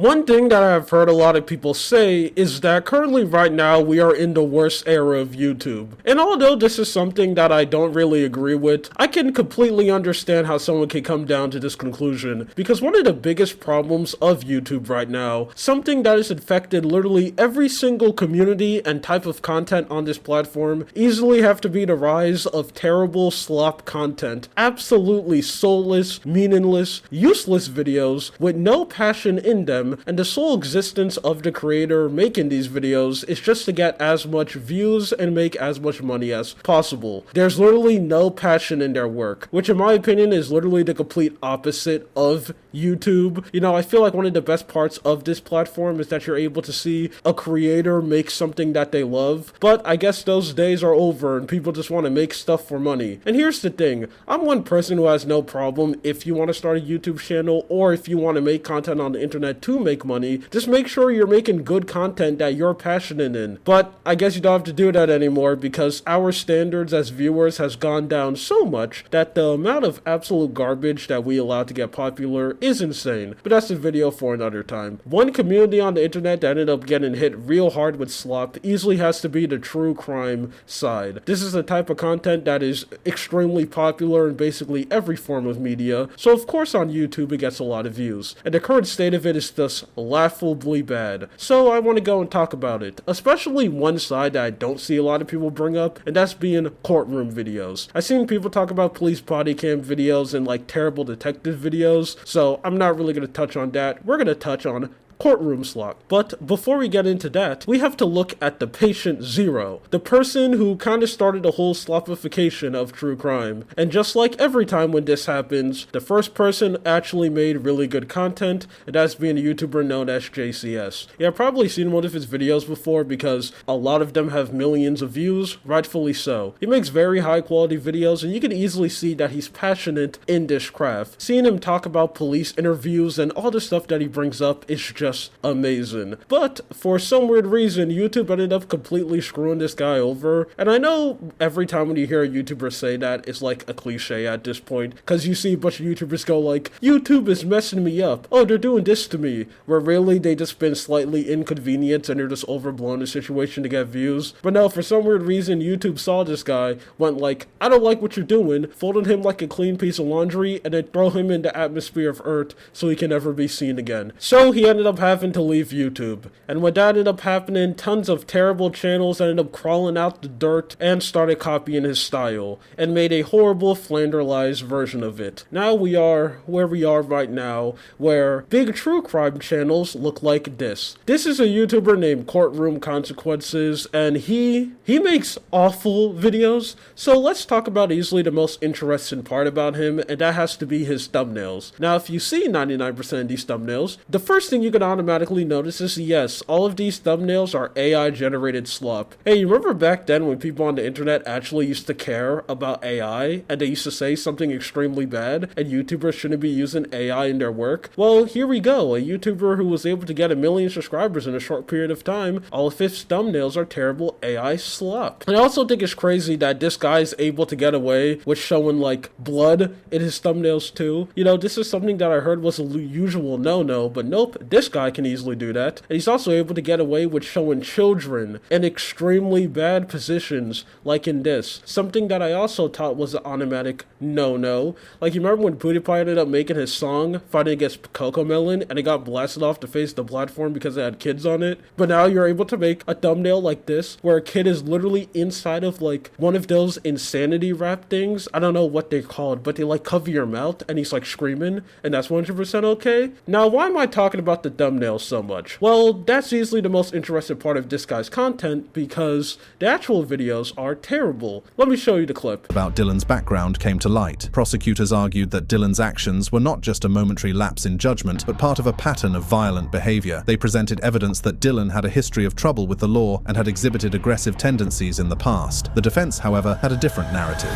One thing that I've heard a lot of people say is that currently right now we are in the worst era of YouTube. And although this is something that I don't really agree with, I can completely understand how someone can come down to this conclusion, because one of the biggest problems of YouTube right now, something that has infected literally every single community and type of content on this platform, easily have to be the rise of terrible slop content. Absolutely soulless, meaningless, useless videos with no passion in them, and the sole existence of the creator making these videos is just to get as much views and make as much money as possible. There's literally no passion in their work, which in my opinion is literally the complete opposite of YouTube. You know, I feel like one of the best parts of this platform is that you're able to see a creator make something that they love, but I guess those days are over and people just want to make stuff for money. And here's the thing, I'm one person who has no problem if you want to start a YouTube channel or if you want to make content on the internet to make money. Just make sure you're making good content that you're passionate in. But I guess you don't have to do that anymore because our standards as viewers has gone down so much that the amount of absolute garbage that we allow to get popular is insane. But that's a video for another time. One community on the internet that ended up getting hit real hard with slop easily has to be the true crime side. This is the type of content that is extremely popular in basically every form of media, so of course on YouTube it gets a lot of views. And the current state of it is thus laughably bad. So I want to go and talk about it, especially one side that I don't see a lot of people bring up, and that's being courtroom videos. I've seen people talk about police body cam videos and like terrible detective videos, so I'm not really going to touch on that. We're going to touch on courtroom slop. But before we get into that, we have to look at the patient zero, the person who kind of started the whole slopification of true crime. And just like every time when this happens, the first person actually made really good content, and that's being a YouTuber known as JCS. Yeah, I've probably seen one of his videos before because a lot of them have millions of views, rightfully so. He makes very high quality videos, and you can easily see that he's passionate in this craft. Seeing him talk about police interviews and all the stuff that he brings up is just amazing. But for some weird reason, YouTube ended up completely screwing this guy over. And I know every time when you hear a YouTuber say that, it's like a cliche at this point, because you see a bunch of YouTubers go like, YouTube is messing me up. Oh, they're doing this to me. Where really they just been slightly inconvenienced and they're just overblown the situation to get views. But no, for some weird reason, YouTube saw this guy, went like, I don't like what you're doing, folded him like a clean piece of laundry, and then throw him in the atmosphere of Earth so he can never be seen again. So he ended up having to leave YouTube. And when that ended up happening, tons of terrible channels ended up crawling out the dirt and started copying his style, and made a horrible flanderized version of it. Now we are where we are right now, where big true crime channels look like this. This is a YouTuber named Courtroom Consequences, and he makes awful videos. So let's talk about easily the most interesting part about him, and that has to be his thumbnails. Now if you see 99% of these thumbnails, the first thing you can automatically notice is yes, all of these thumbnails are AI generated slop. Hey, you remember back then when people on the internet actually used to care about AI and they used to say something extremely bad and YouTubers shouldn't be using AI in their work? Well, here we go, a YouTuber who was able to get 1 million subscribers in a short period of time, all of his thumbnails are terrible AI slop. And I also think it's crazy that this guy is able to get away with showing like blood in his thumbnails too. You know, this is something that I heard was a usual no-no, but nope, this guy can easily do that. And he's also able to get away with showing children in extremely bad positions, like in this. Something that I also thought was an automatic no-no. Like, you remember when PewDiePie ended up making his song fighting against Cocomelon and it got blasted off the face of the platform because it had kids on it? But now you're able to make a thumbnail like this where a kid is literally inside of like one of those insanity rap things. I don't know what they're called, but they like cover your mouth and he's like screaming, and that's 100% okay? Now, why am I talking about the thumbnails so much? Well, that's easily the most interesting part of this guy's content because the actual videos are terrible. Let me show you the clip. About Dylan's background came to light. Prosecutors argued that Dylan's actions were not just a momentary lapse in judgment, but part of a pattern of violent behavior. They presented evidence that Dylan had a history of trouble with the law and had exhibited aggressive tendencies in the past. The defense, however, had a different narrative.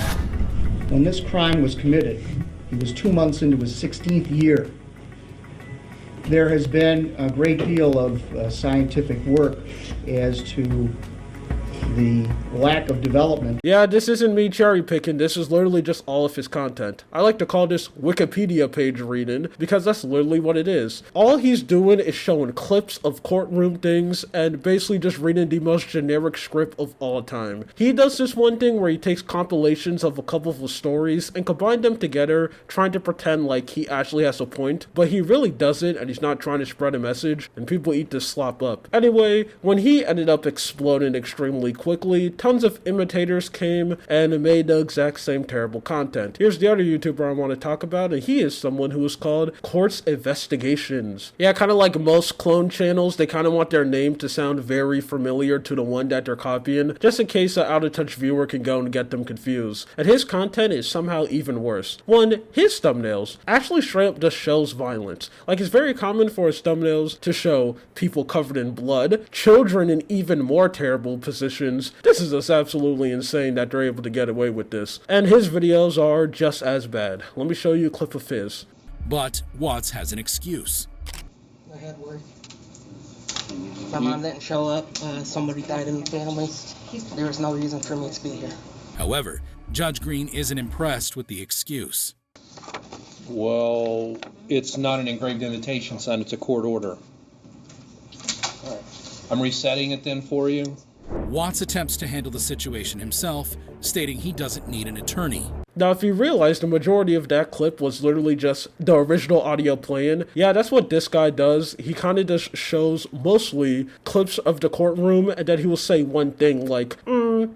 When this crime was committed, he was 2 months into his 16th year. There has been a great deal of scientific work as to the lack of development. Yeah, this isn't me cherry picking, this is literally just all of his content. I like to call this Wikipedia page reading because that's literally what it is. All he's doing is showing clips of courtroom things and basically just reading the most generic script of all time. He does this one thing where he takes compilations of a couple of stories and combines them together, trying to pretend like he actually has a point, but he really doesn't, and he's not trying to spread a message, and people eat this slop up. Anyway, when he ended up exploding extremely quickly, tons of imitators came and made the exact same terrible content. Here's the other YouTuber I want to talk about, and he is someone who is called Quartz Investigations. Yeah, kind of like most clone channels, they kind of want their name to sound very familiar to the one that they're copying, just in case an out-of-touch viewer can go and get them confused. And his content is somehow even worse. One, his thumbnails actually straight up just shows violence. Like, it's very common for his thumbnails to show people covered in blood, children in even more terrible positions. This is just absolutely insane that they're able to get away with this. And his videos are just as bad. Let me show you a clip of his. But Watts has an excuse. I had work. My mom didn't show up. Somebody died in the family. There was no reason for me to be here. However, Judge Green isn't impressed with the excuse. Well, it's not an engraved invitation, son. It's a court order. All right. I'm resetting it then for you. Watts attempts to handle the situation himself, stating he doesn't need an attorney. Now, if you realize the majority of that clip was literally just the original audio playing, yeah, that's what this guy does. He kind of just shows mostly clips of the courtroom, and then he will say one thing like,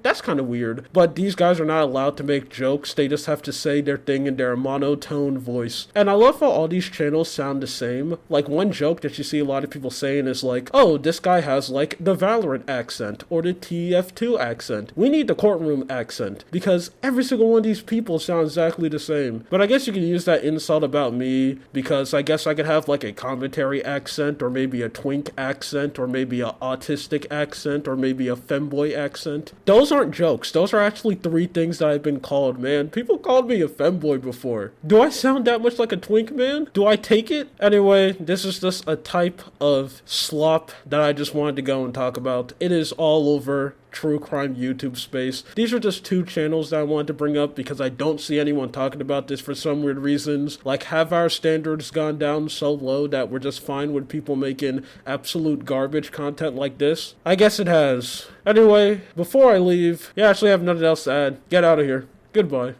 that's kind of weird. But these guys are not allowed to make jokes. They just have to say their thing in their monotone voice. And I love how all these channels sound the same. Like, one joke that you see a lot of people saying is like, oh, this guy has like the Valorant accent or the TF2 accent. We need the courtroom accent because every single one of these people sound exactly the same. But I guess you can use that insult about me because I guess I could have like a commentary accent or maybe a twink accent or maybe a autistic accent or maybe a femboy accent. Those aren't jokes. Those are actually 3 things that I've been called, man. People called me a femboy before. Do I sound that much like a twink, man? Do I take it? Anyway, this is just a type of slop that I just wanted to go and talk about. It is all over true crime YouTube space. These are just 2 channels that I wanted to bring up because I don't see anyone talking about this for some weird reasons. Like, have our standards gone down so low that we're just fine with people making absolute garbage content like this? I guess it has. Anyway, before I leave, yeah, actually I have nothing else to add. Get out of here. Goodbye.